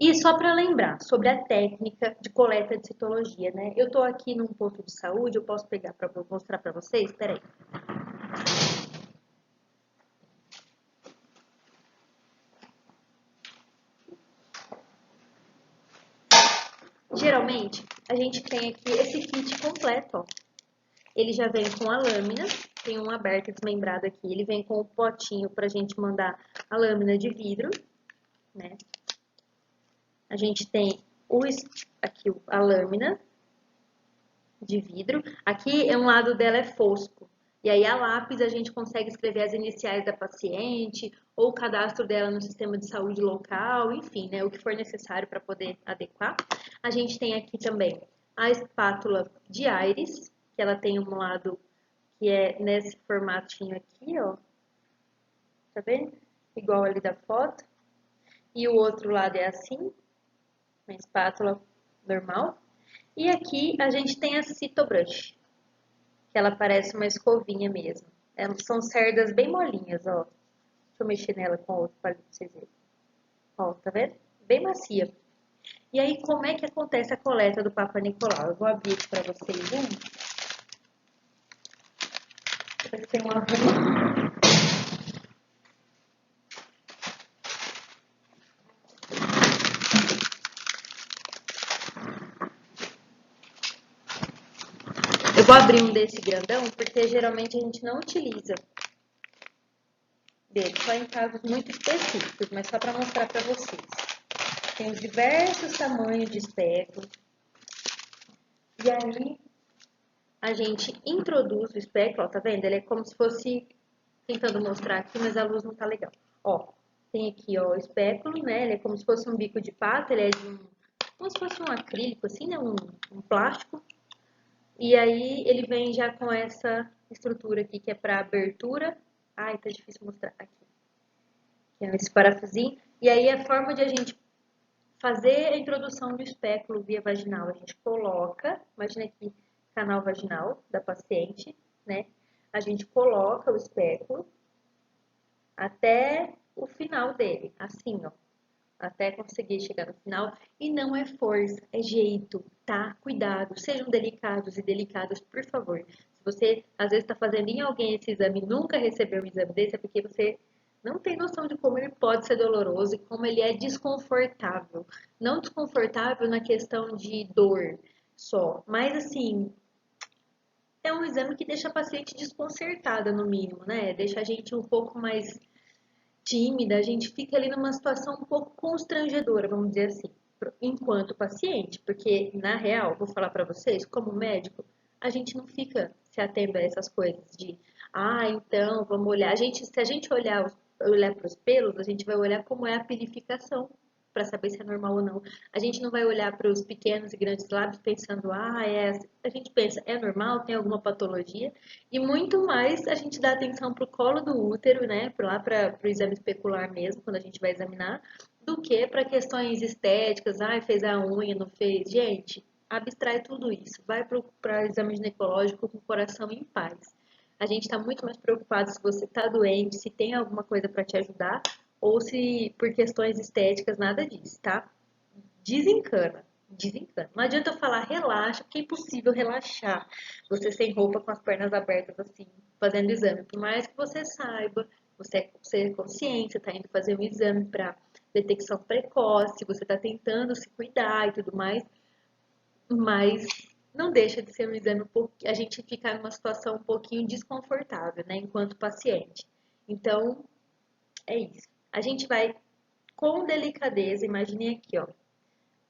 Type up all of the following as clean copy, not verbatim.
E só para lembrar sobre a técnica de coleta de citologia, né? Eu tô aqui num posto de saúde, eu posso pegar para mostrar para vocês? Espera aí. Geralmente, a gente tem aqui esse kit completo, ó. Ele já vem com a lâmina, tem um aberto e desmembrado aqui. Ele vem com o potinho pra gente mandar a lâmina de vidro, né? A gente tem aqui a lâmina de vidro. Aqui é um lado dela é fosco. E aí a lápis a gente consegue escrever as iniciais da paciente ou o cadastro dela no sistema de saúde local, enfim, né, o que for necessário para poder adequar. A gente tem aqui também a espátula de Aires, que ela tem um lado que é nesse formatinho aqui, ó. Tá vendo? Igual ali da foto. E o outro lado é assim, uma espátula normal. E aqui a gente tem a Citobrush, que ela parece uma escovinha mesmo. São cerdas bem molinhas, ó. Deixa eu mexer nela com o outro palito pra vocês verem. Ó, tá vendo? Bem macia. E aí, como é que acontece a coleta do Papa Nicolau? Eu vou abrir aqui pra vocês um. Tem uma. Eu vou abrir um desse grandão, porque geralmente a gente não utiliza dele, só em casos muito específicos, mas só para mostrar para vocês. Tem os diversos tamanhos de espéculo. E aí, a gente introduz o espéculo, ó, tá vendo? Ele é como se fosse, tentando mostrar aqui, mas a luz não tá legal. Ó, tem aqui, ó, o espéculo, né? Ele é como se fosse um bico de pato, ele é de como se fosse um acrílico, assim, né? Um plástico. E aí, ele vem já com essa estrutura aqui, que é para abertura. Ai, tá difícil mostrar aqui. Que é esse parafusinho. E aí, a forma de a gente fazer a introdução do espéculo via vaginal, a gente coloca, imagina aqui, canal vaginal da paciente, né? A gente coloca o espéculo até o final dele, assim, ó. Até conseguir chegar no final. E não é força, é jeito, tá? Cuidado, sejam delicados e delicadas, por favor. Se você, às vezes, está fazendo em alguém esse exame e nunca recebeu um exame desse, é porque você não tem noção de como ele pode ser doloroso e como ele é desconfortável. Não desconfortável na questão de dor só, mas assim, é um exame que deixa a paciente desconcertada, no mínimo, né? Deixa a gente um pouco mais tímida, a gente fica ali numa situação um pouco constrangedora, vamos dizer assim, enquanto paciente, porque na real, vou falar para vocês, como médico, a gente não fica se atendo a essas coisas de, então, vamos olhar. Se a gente olhar para os pelos, a gente vai olhar como é a pilificação para saber se é normal ou não. A gente não vai olhar para os pequenos e grandes lábios pensando, a gente pensa, é normal, tem alguma patologia, e muito mais a gente dá atenção para o colo do útero, né, para o exame especular mesmo, quando a gente vai examinar, do que para questões estéticas, fez a unha, não fez. Gente, abstrai tudo isso, vai para o exame ginecológico com o coração em paz. A gente está muito mais preocupado se você está doente, se tem alguma coisa para te ajudar, ou se por questões estéticas, nada disso, tá? Desencana, desencana. Não adianta eu falar relaxa, porque é impossível relaxar. Você sem roupa, com as pernas abertas assim, fazendo exame. Por mais que você saiba, você é consciente, você está indo fazer um exame para detecção precoce, você está tentando se cuidar e tudo mais, mas não deixa de ser um exame a gente ficar numa situação um pouquinho desconfortável, né, enquanto paciente. Então, é isso. A gente vai com delicadeza, imagine aqui, ó,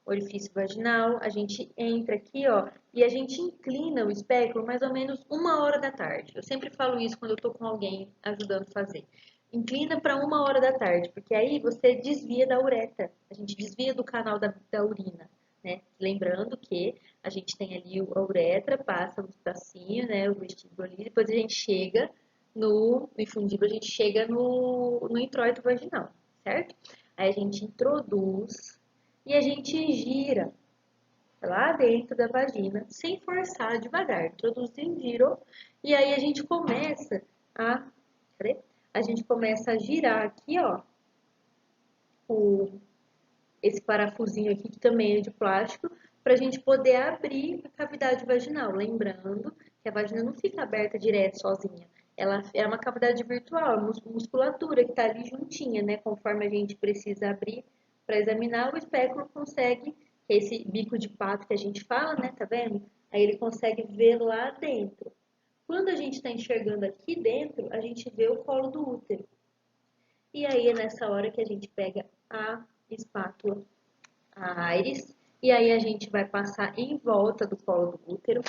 orifício vaginal, a gente entra aqui, ó, e a gente inclina o espéculo mais ou menos 1 hora da tarde. Eu sempre falo isso quando eu tô com alguém ajudando a fazer. Inclina para 1 hora da tarde, porque aí você desvia da uretra, a gente desvia do canal da urina, né? Lembrando que a gente tem ali a uretra, passa no bracinho, né, o vestíbulo ali, depois a gente chega no infundível, a gente chega no introito vaginal, certo? Aí a gente introduz e a gente gira lá dentro da vagina, sem forçar, devagar, introduzindo, girou, e aí a gente começa a, cadê? A gente começa a girar aqui, ó, o, esse parafusinho aqui, que também é de plástico, para a gente poder abrir a cavidade vaginal. Lembrando que a vagina não fica aberta direto sozinha. Ela é uma cavidade virtual, musculatura que está ali juntinha, né? Conforme a gente precisa abrir para examinar, o espéculo consegue, que é esse bico de pato que a gente fala, né? Tá vendo? Aí ele consegue ver lá dentro. Quando a gente está enxergando aqui dentro, a gente vê o colo do útero. E aí é nessa hora que a gente pega a espátula, a íris, e aí a gente vai passar em volta do colo do útero.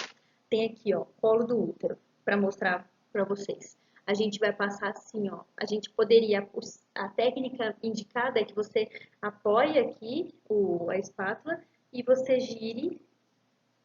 Tem aqui, ó, colo do útero, para mostrar para vocês. A gente vai passar assim, ó. A gente poderia, a técnica indicada é que você apoie aqui a espátula e você gire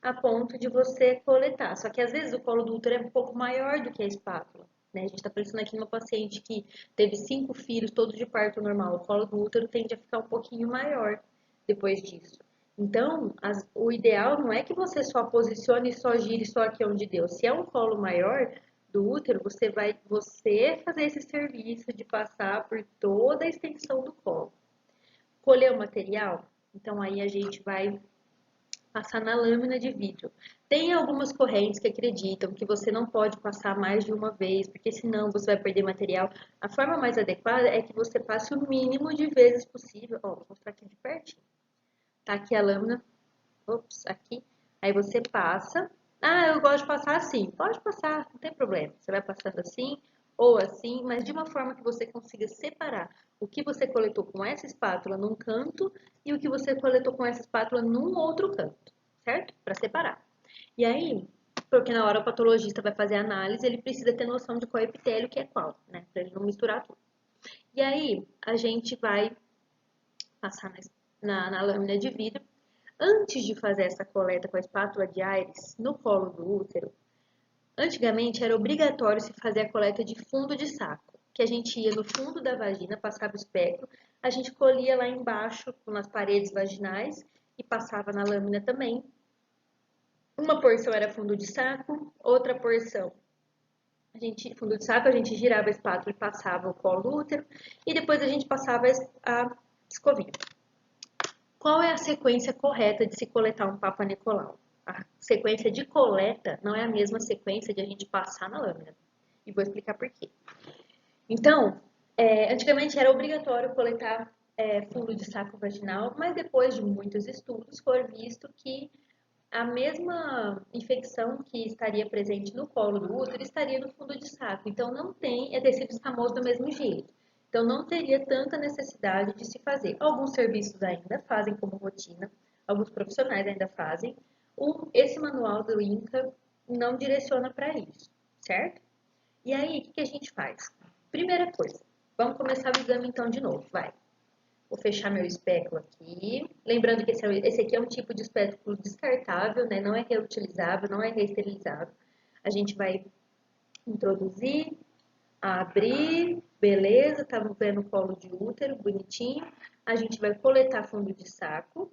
a ponto de você coletar. Só que às vezes o colo do útero é um pouco maior do que a espátula, né? A gente está pensando aqui numa paciente que teve 5 filhos, todos de parto normal. O colo do útero tende a ficar um pouquinho maior depois disso. Então, o ideal não é que você só posicione e só gire só aqui onde deu. Se é um colo maior do útero, você vai fazer esse serviço de passar por toda a extensão do colo. Colher o material, então aí a gente vai passar na lâmina de vidro. Tem algumas correntes que acreditam que você não pode passar mais de uma vez, porque senão você vai perder material. A forma mais adequada é que você passe o mínimo de vezes possível. Ó, vou mostrar aqui de pertinho. Tá aqui a lâmina. Ops, aqui. Aí você passa. Ah, eu gosto de passar assim. Pode passar, não tem problema. Você vai passando assim ou assim, mas de uma forma que você consiga separar o que você coletou com essa espátula num canto e o que você coletou com essa espátula num outro canto, certo? Para separar. E aí, porque na hora o patologista vai fazer a análise, ele precisa ter noção de qual epitélio que é qual, né? Para ele não misturar tudo. E aí, a gente vai passar na lâmina de vidro. Antes de fazer essa coleta com a espátula de Aeres no colo do útero, antigamente era obrigatório se fazer a coleta de fundo de saco, que a gente ia no fundo da vagina, passava o espectro, a gente colhia lá embaixo, nas paredes vaginais, e passava na lâmina também. Uma porção era fundo de saco, outra porção, fundo de saco, a gente girava a espátula e passava o colo do útero, e depois a gente passava a escovinha. Qual é a sequência correta de se coletar um Papa Nicolau? A sequência de coleta não é a mesma sequência de a gente passar na lâmina. E vou explicar por quê. Então, antigamente era obrigatório coletar fundo de saco vaginal, mas depois de muitos estudos foi visto que a mesma infecção que estaria presente no colo do útero estaria no fundo de saco. Então, não tem tecido escamoso do mesmo jeito. Então, não teria tanta necessidade de se fazer. Alguns serviços ainda fazem como rotina, alguns profissionais ainda fazem. Esse manual do INCA não direciona para isso, certo? E aí, o que a gente faz? Primeira coisa, vamos começar o exame então de novo, vai. Vou fechar meu espéculo aqui. Lembrando que esse aqui é um tipo de espéculo descartável, né? Não é reutilizável, não é reesterilizável. A gente vai introduzir, abrir, beleza, tá vendo o colo de útero, bonitinho. A gente vai coletar fundo de saco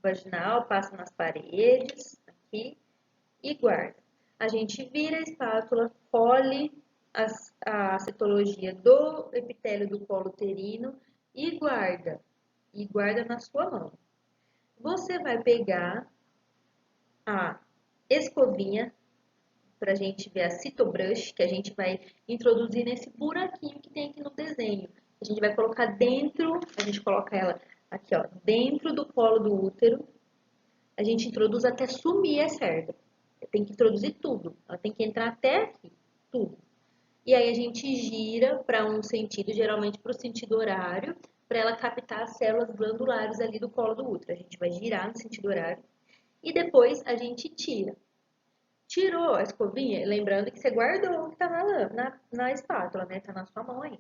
vaginal, passa nas paredes, aqui, e guarda. A gente vira a espátula, colhe a citologia do epitélio do colo uterino e guarda na sua mão. Você vai pegar a escovinha, para a gente ver a citobrush, que a gente vai introduzir nesse buraquinho que tem aqui no desenho. A gente vai colocar dentro, a gente coloca ela aqui, ó, dentro do colo do útero. A gente introduz até sumir a cerda. Tem que introduzir tudo, ela tem que entrar até aqui, tudo. E aí a gente gira para um sentido, geralmente para o sentido horário, para ela captar as células glandulares ali do colo do útero. A gente vai girar no sentido horário e depois a gente tira. Tirou a escovinha, lembrando que você guardou o que está na espátula, né? Está na sua mão aí.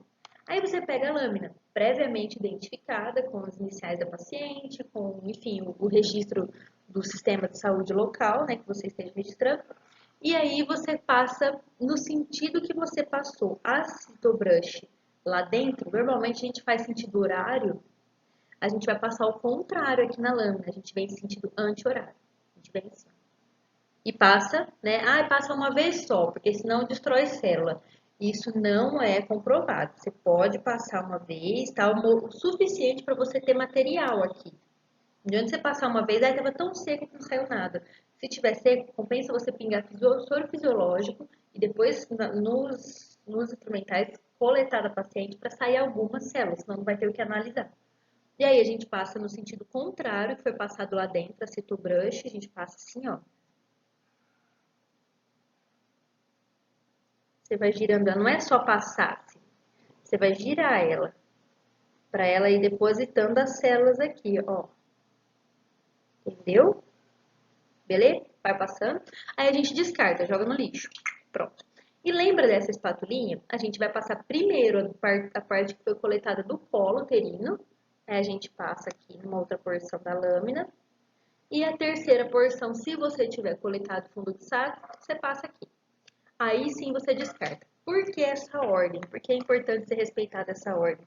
Aí você pega a lâmina, previamente identificada, com as iniciais da paciente, com, enfim, o registro do sistema de saúde local, né? Que você esteja registrando. E aí você passa no sentido que você passou a citobrush lá dentro. Normalmente a gente faz sentido horário, a gente vai passar o contrário aqui na lâmina. A gente vem em sentido anti-horário. A gente vem assim. E passa, né? Ah, passa uma vez só, porque senão destrói célula. Isso não é comprovado. Você pode passar uma vez, tá? O suficiente para você ter material aqui. De onde você passar uma vez, aí estava tão seco que não saiu nada. Se tiver seco, compensa você pingar soro fisiológico e depois nos instrumentais coletar da paciente para sair algumas células, senão não vai ter o que analisar. E aí a gente passa no sentido contrário, que foi passado lá dentro, a Citobrush, a gente passa assim, ó. Você vai girando, ela não é só passar, assim. Você vai girar ela, para ela ir depositando as células aqui, ó. Entendeu? Beleza? Vai passando. Aí a gente descarta, joga no lixo. Pronto. E lembra dessa espatulinha? A gente vai passar primeiro a parte que foi coletada do colo uterino. Aí a gente passa aqui numa outra porção da lâmina. E a terceira porção, se você tiver coletado fundo de saco, você passa aqui. Aí sim você descarta. Por que essa ordem? Por que é importante ser respeitada essa ordem?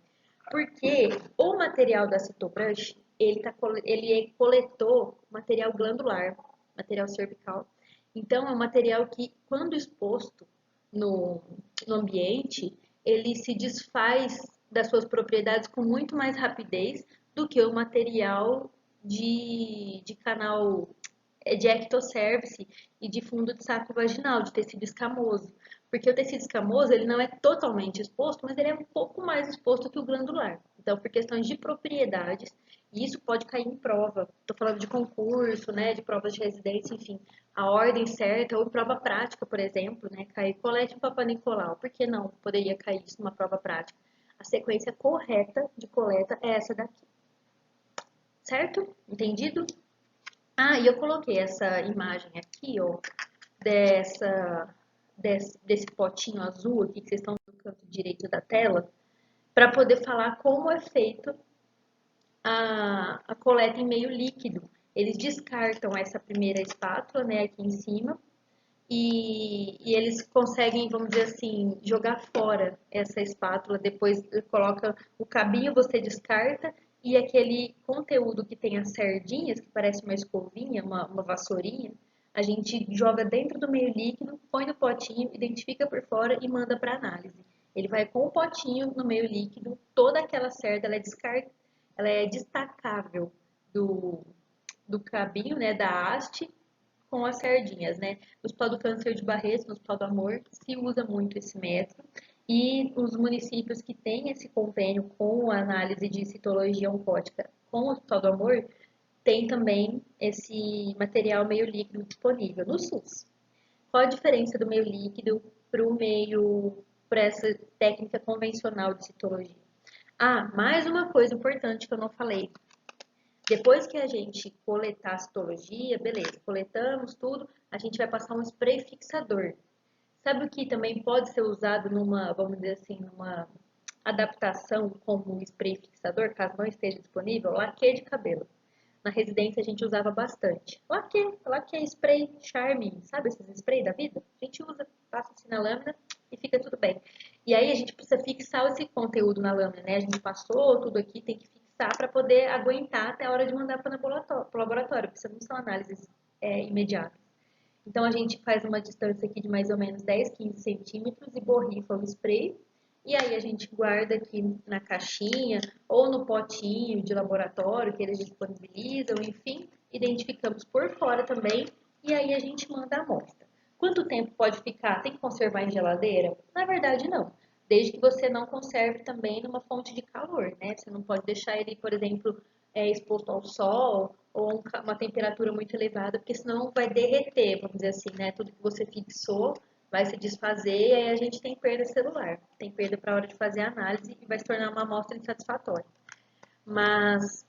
Porque o material da Citobrush, ele coletou material glandular, material cervical. Então, é um material que, quando exposto no ambiente, ele se desfaz das suas propriedades com muito mais rapidez do que o material de canal de ectocervice e de fundo de saco vaginal, de tecido escamoso. Porque o tecido escamoso, ele não é totalmente exposto, mas ele é um pouco mais exposto que o glandular. Então, por questões de propriedades, e isso pode cair em prova. Estou falando de concurso, né, de provas de residência, enfim. A ordem certa, ou prova prática, por exemplo, né, cair colete em Papa Nicolau. Por que não poderia cair isso numa prova prática? A sequência correta de coleta é essa daqui. Certo? Entendido? Ah, e eu coloquei essa imagem aqui, ó, desse potinho azul aqui que vocês estão no canto direito da tela, para poder falar como é feito a coleta em meio líquido. Eles descartam essa primeira espátula, né, aqui em cima, e eles conseguem, vamos dizer assim, jogar fora essa espátula, depois coloca o cabinho, você descarta, e aquele conteúdo que tem as sardinhas, que parece uma escovinha, uma vassourinha, a gente joga dentro do meio líquido, põe no potinho, identifica por fora e manda para análise. Ele vai com o potinho no meio líquido, toda aquela cerda ela é destacável do cabinho, né, da haste, com as sardinhas, né? No Hospital do Câncer de Barretos, no Hospital do Amor, se usa muito esse método. E os municípios que têm esse convênio com a análise de citologia oncótica com o Hospital do Amor, tem também esse material meio líquido disponível no SUS. Qual a diferença do meio líquido para essa técnica convencional de citologia? Ah, mais uma coisa importante que eu não falei. Depois que a gente coletar a citologia, beleza, coletamos tudo, a gente vai passar um spray fixador. Sabe o que também pode ser usado numa, vamos dizer assim, numa adaptação como spray fixador, caso não esteja disponível? Laque de cabelo. Na residência a gente usava bastante. Laque, spray Charme, sabe esses spray da vida? A gente usa, passa assim na lâmina e fica tudo bem. E aí a gente precisa fixar esse conteúdo na lâmina, né? A gente passou tudo aqui, tem que fixar para poder aguentar até a hora de mandar para o laboratório, porque não são análises imediatas. Então a gente faz uma distância aqui de mais ou menos 10, 15 centímetros e borrifa o spray. E aí a gente guarda aqui na caixinha ou no potinho de laboratório que eles disponibilizam, enfim, identificamos por fora também e aí a gente manda a amostra. Quanto tempo pode ficar? Tem que conservar em geladeira? Na verdade, não. Desde que você não conserve também numa fonte de calor, né? Você não pode deixar ele, por exemplo, exposto ao sol ou uma temperatura muito elevada, porque senão vai derreter, vamos dizer assim, né? Tudo que você fixou vai se desfazer e aí a gente tem perda celular. Tem perda para a hora de fazer a análise e vai se tornar uma amostra insatisfatória. Mas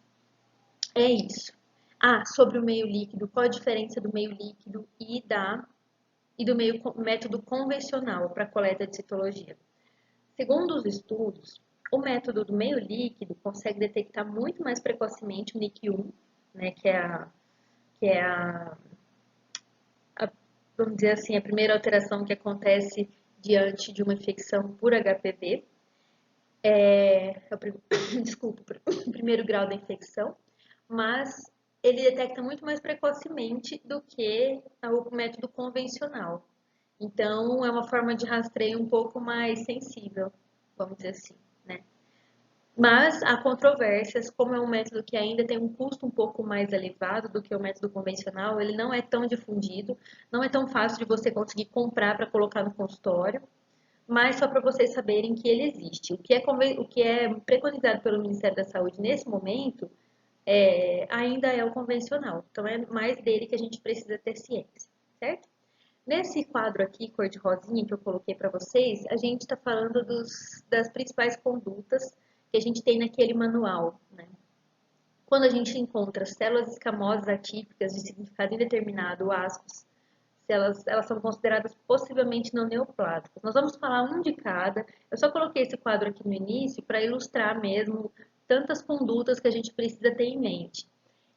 é isso. Ah, sobre o meio líquido, qual a diferença do meio líquido e do método convencional para coleta de citologia? Segundo os estudos, o método do meio líquido consegue detectar muito mais precocemente o NIC1, né, que é vamos dizer assim, a primeira alteração que acontece diante de uma infecção por HPV. Desculpa, o primeiro grau da infecção, mas ele detecta muito mais precocemente do que o método convencional. Então, é uma forma de rastreio um pouco mais sensível, vamos dizer assim, né? Mas há controvérsias, como é um método que ainda tem um custo um pouco mais elevado do que o método convencional, ele não é tão difundido, não é tão fácil de você conseguir comprar para colocar no consultório, mas só para vocês saberem que ele existe. O que é preconizado pelo Ministério da Saúde nesse momento ainda é o convencional, então é mais dele que a gente precisa ter ciência, certo? Nesse quadro aqui, cor de rosinha, que eu coloquei para vocês, a gente está falando das principais condutas que a gente tem naquele manual, né? Quando a gente encontra células escamosas atípicas de significado indeterminado, ascos, elas são consideradas possivelmente não neoplásicas. Nós vamos falar um de cada. Eu só coloquei esse quadro aqui no início para ilustrar mesmo tantas condutas que a gente precisa ter em mente.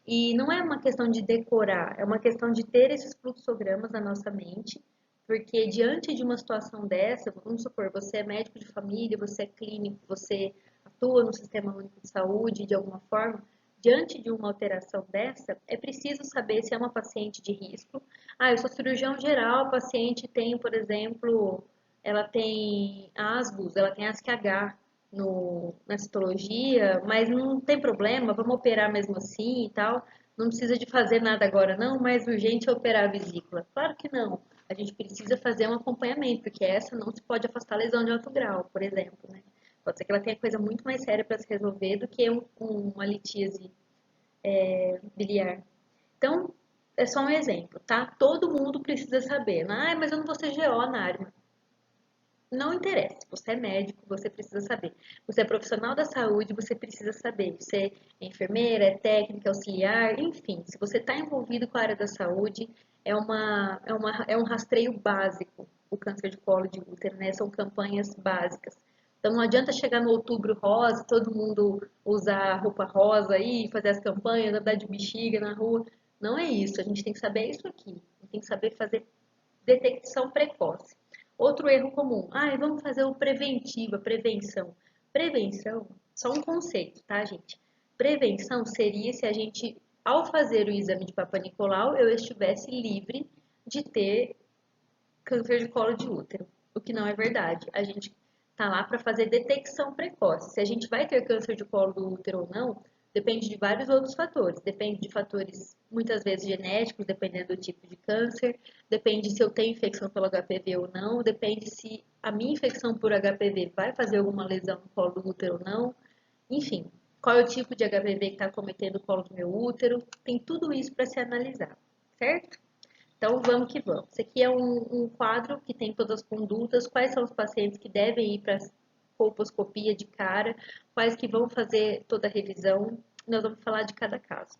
E não é uma questão de decorar, é uma questão de ter esses fluxogramas na nossa mente, porque diante de uma situação dessa, vamos supor, você é médico de família, você é clínico, você atua no Sistema Único de Saúde de alguma forma, diante de uma alteração dessa, é preciso saber se é uma paciente de risco. Ah, eu sou cirurgião geral, a paciente tem, por exemplo, ela tem asgos, ela tem ASCH, na citologia, mas não tem problema, vamos operar mesmo assim e tal. Não precisa de fazer nada agora, não, mas urgente é operar a vesícula. Claro que não. A gente precisa fazer um acompanhamento, porque essa não se pode afastar lesão de alto grau, por exemplo, né? Pode ser que ela tenha coisa muito mais séria para se resolver do que uma litíase biliar. Então, é só um exemplo, tá? Todo mundo precisa saber. Ah, mas eu não vou ser GO na área. Não interessa, você é médico, você precisa saber. Você é profissional da saúde, você precisa saber. Você é enfermeira, é técnica, auxiliar, enfim. Se você está envolvido com a área da saúde, é um rastreio básico o câncer de colo de útero, né? São campanhas básicas. Então não adianta chegar no outubro rosa, todo mundo usar roupa rosa aí, fazer as campanhas, andar de bexiga na rua. Não é isso, a gente tem que saber isso aqui. A gente tem que saber fazer detecção precoce. Outro erro comum. Ah, vamos fazer o preventiva, prevenção. Prevenção, só um conceito, tá, gente? Prevenção seria se a gente, ao fazer o exame de Papa Nicolau, eu estivesse livre de ter câncer de colo de útero, o que não é verdade. A gente tá lá para fazer detecção precoce. Se a gente vai ter câncer de colo do útero ou não, depende de vários outros fatores. Depende de fatores muitas vezes genéticos, dependendo do tipo de câncer, depende se eu tenho infecção pelo HPV ou não, depende se a minha infecção por HPV vai fazer alguma lesão no colo do útero ou não. Enfim, qual é o tipo de HPV que está cometendo o colo do meu útero? Tem tudo isso para se analisar, certo? Então, vamos que vamos. Esse aqui é um quadro que tem todas as condutas, quais são os pacientes que devem ir para a colposcopia de cara, quais que vão fazer toda a revisão. Nós vamos falar de cada caso.